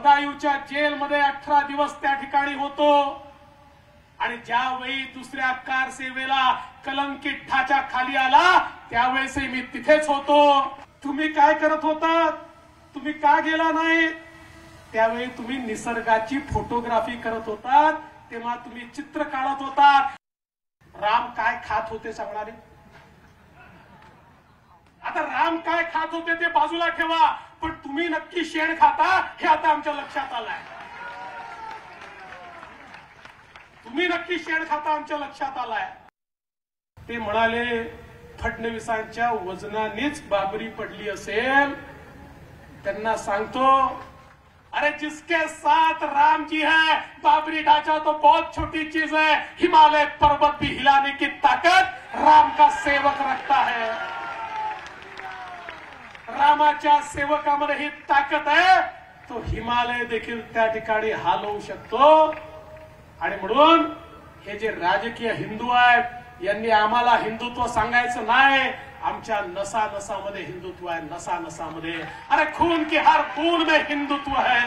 बदायूंच्या जेलमध्ये 18 दिवस त्या ठिकाणी होतो आणि ज्यावेळी दुसऱ्या कार सेवेला कलंकित ढाच्या खाली आला त्यावेळेसही मी तिथेच होतो. तुम्ही काय करत होता? तुम्ही का गेला नाही? त्यावेळी तुम्ही निसर्गाची फोटोग्राफी करत होतात, तेव्हा तुम्ही चित्र काढत होतात. राम काय खात होते सांगणारे? आता राम काय खात होते ते बाजूला ठेवा, पण तुम्ही नक्की शेण खाता हे आता आमच्या लक्षात आलंय. तुम्ही नक्की शेण खाता आमच्या लक्षात आलाय. ते म्हणाले फडणवीसांच्या वजनानेच बाबरी पडली असेल. त्यांना सांगतो, अरे जिसके साथ राम जी है बाबरी ढांचा तो बहुत छोटी चीज है. हिमालय पर्वत भी हिलाने की ताकत राम का सेवक रखता है. रामाच्या सेवकामध्ये ही ताकद आहे. तो हिमालय देखील त्या ठिकाणी हलवू शकतो. आणि म्हणून हे जे राजकीय हिंदू आहेत यांनी आम्हाला हिंदुत्व सांगायचं नाही. आमच्या नसा नसामध्ये हिंदुत्व आहे, नसा नसामध्ये. अरे खून की हर बूंद में हिंदुत्व है.